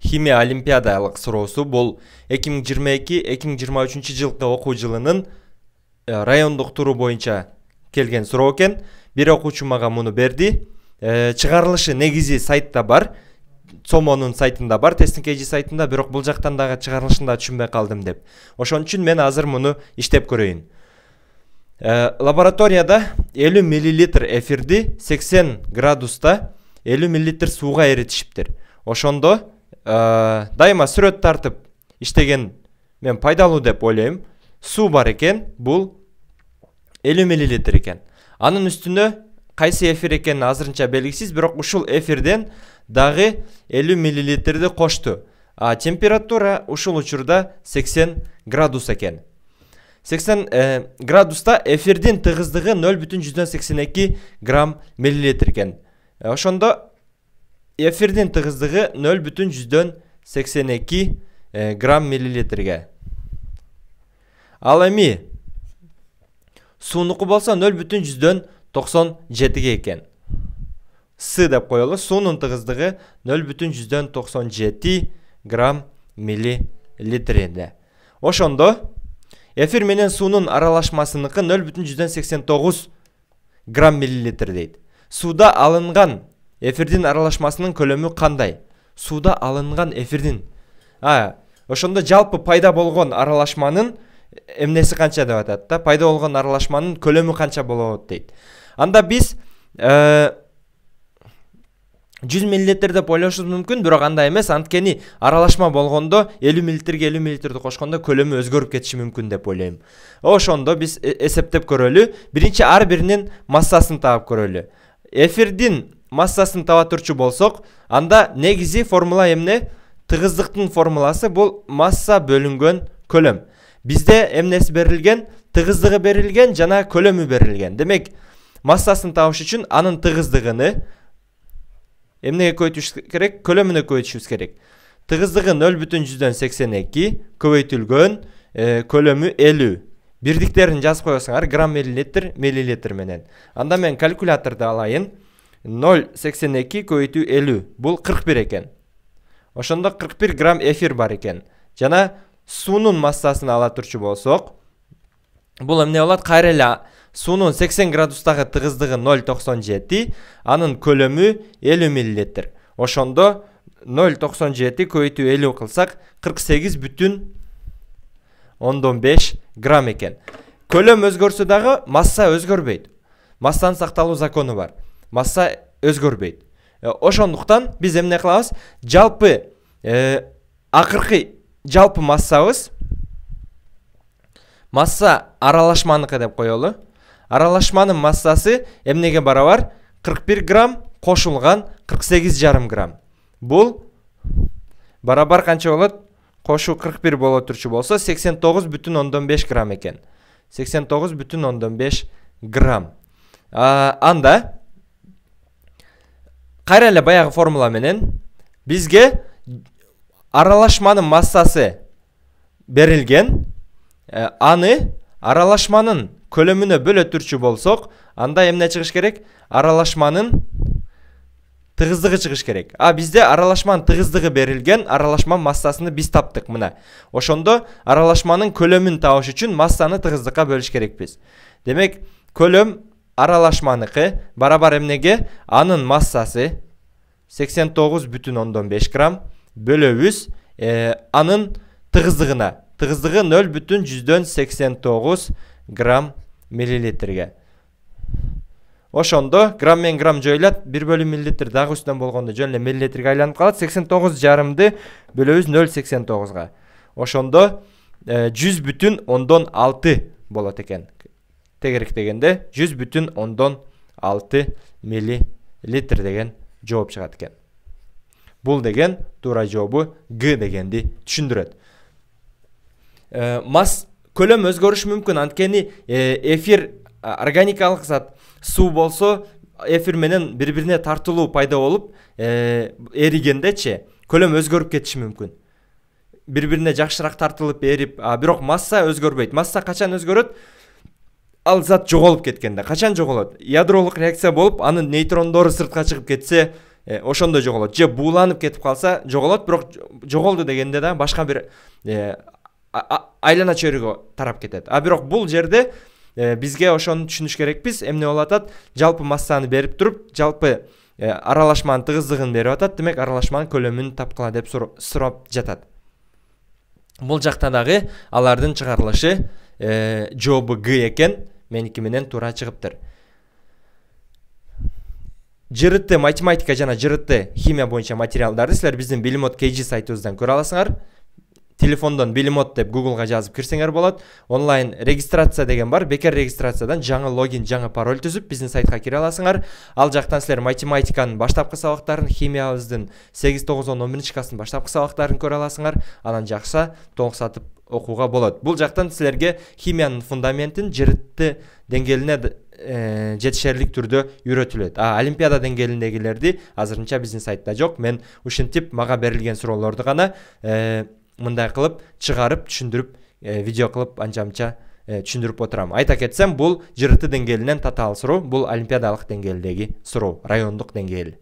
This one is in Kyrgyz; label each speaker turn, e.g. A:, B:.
A: Химия олимпиадалык суроосу бул 2022-2023 жылкы окуу жылынын райондук туру боюнча келген суроо экен. Бир окуучу мага муну берди. Чыгарылышы негизи сайтта бар. Сомонун сайтында бар, Тестинг-AG сайтында, бирок бул жактан дагы чыгарылышында түшүнбөй калдым деп. Ошон үчүн мен азыр муну иштеп көрөйүн. Лабораторияда 50 мл эфирди 80 градуста 50 мл сууга эритишиптир. Ошондо дайыма сүрөт тартып иштеген мен пайдалуу деп ойлойм. Суу бар экен, бул 50 мл экен. Анын үстүнө кайсы эфир экени азырынча белгисиз, бирок ушул эфирден дагы 50 мл кошту. Температура ушул учурда 80 градус экен. 80 градуста эфирдин тыгыздыгы 0,82 грамм миллилитр экен. Ошондо эфирдин тыгыздыгы 0,82 грамм миллилитрге. Ал эми суунуку болсо 0,97 экен. С деп коелу. Суунун тыгыздыгы 0,97 грамм миллилитрде. Ошондо эфир менен суунун аралашмасыныкы 0,89 грамм миллилитр дейт. Сууда алынган эфирдин аралашмасынын көлөмү кандай? Сууда алынган эфирдин. Ошондо жалпы пайда болгон аралашманын эмнеси канча деп атат да? Пайда болгон аралашманын көлөмү канча болот дейт. Анда биз 100 мл деп ойлошубуз мүмкүн, бирок андай эмес. Анткени аралашма болгондо 50 мл-ге 50 мл кошкондо көлөмү өзгөрүп кетиши мүмкүн деп ойлойм. Ошондо биз эсептеп көрөлү. Биринчи ар биринин массасын таап көрөлү. Эфирдин массасын таба турчу болсок, анда негизи формула эмне? Тыгыздыктын формуласы бул масса бөлүнгөн көлөм. Бизде эмнеси берилген? Тыгыздыгы берилген жана көлөмү берилген. Демек, массасын табыш үчүн анын тыгыздыгыны эмнеге көбөйтүш керек? Көлөмүнө көбөйтүшүбүз керек. Тыгыздыгы 0,82 көбөйтүлгөн көлөмү 50. Бирдиктерин жазып коесуңар, грамм миллилитр менен. Анда мен калькуляторду алайын. 0,82 көбөйтүү 50. Бул 41 экен. Ошондо 41 грамм эфир бар экен. Жана суунун массасын ала турчу болсок, бул эмне болот? Кайра эле суунун 80 градустагы тыгыздыгы 0,97, анын көлөмү 50 мл. Ошондо 0,97 көбөйтүү 50 кылсак 48,5 грамм экен. Көлөм өзгөрсө дагы масса өзгөрбөйт. Массанын сакталуу закону бар. Масса өзгөрбөйт. Ошондуктан биз эмне кылабыз? Жалпы акыркы жалпы массабыз масса аралашманыкы деп коелу. Аралашманын массасы эмнеге барабар? 41 грамм кошулган 48,5 грамм. Бул барабар канча болот? Кошу 41 боло турчу болсо 89,5 грамм экен. 89,5 грамм. Анда кайра эле баягы формула менен бизге аралашманын массасы берилген. Аны аралашманын көлөмүнө бөлө турчу болсок, анда эмне чыгыш керек? Аралашманын тыгыздыгы чыгыш керек. Бизде аралашманын тыгыздыгы берилген, аралашма массасыны биз таптык мына. Ошондо аралашманын көлөмүн табыш үчүн массаны тыгыздыкка бөлүш керекпиз. Демек, көлөм аралашманыкы барабар эмнеге? Анын массасы 89,5 грамм бөлөбүз анын тыгыздыгына. Тыгыздыгы 0,89 грамм миллилитрге. Ошондо грамм мен грамм жоюлат, 1 миллилитр дагы үстүнөн болгондо жөн эле миллилитрге айланып калат. 89,5ды бөлөбүз 0,89га. Ошондо 100,6 болот экен. Тегерек дегенде 100,6 миллилитр деген жооп чыгат экен. Бул деген туура жообу Г дегенди түшүндүрөт. Көлөм өзгөрүшү мүмкүн, анткени эфир органикалык зат. Суу болсо эфир менен бири-бирине тартылуу пайда болуп, эригендечи көлөм өзгөрүп кетиши мүмкүн. Бири-бирине жакшыраак тартылып эрип, бирок масса өзгөрбөйт. Масса качан өзгөрөт? Ал зат жоголуп кеткенде. Качан жоголот? Ядролук реакция болуп, анын нейтрондору сыртка чыгып кетсе, ошондо жоголот, же бууланып кетип калса жоголот, бирок жоголду дегенде да башка бир айлана чөйрөгө тарап кетет. А бирок бул жерде бизге ошону түшүнүш керекпиз. Эмне болуп атат? Жалпы массаны берип туруп, жалпы аралашманын тыгыздыгын берип атат. Демек аралашманын көлөмүн тапкыла деп сурап жатат. Бул жакта дагы алардын чыгарылышы жообу Г экен, меники менен туура чыгыптыр. ЖРТ математика жана ЖРТ химия боюнча материалдарды силер биздин Билимот KG сайтыбыздан көрө аласыңар. Телефондон Билимот деп Googleга жазып кирсеңер болот. Онлайн регистрация деген бар. Бекер регистрациядан жаңы логин, жаңы пароль түзүп биздин сайтка кире аласыңар. Ал жактан силер математиканын баштапкы сабактарын, химиябыздын 8, 9, 10, 11 класстын баштапкы сабактарын көрө аласыңар. Анан жакса толук сатып окууга болот. Бул жактан силерге химиянын фундаментин ЖРТ деңгээлине жетишерлик түрдө үйрөтүлөт. Олимпиада деңгээлиндегилерди азырынча биздин сайтта жок. Мен ушинтип мага берилген суроолорду гана мындай кылып чыгарып түшүндүрүп видео кылып анча-мынча түшүндүрүп отурам. Айта кетсем, бул ЖРТ деңгээлинен татаал суроо, бул олимпиадалык деңгээлдеги суроо, райондук деңгээл.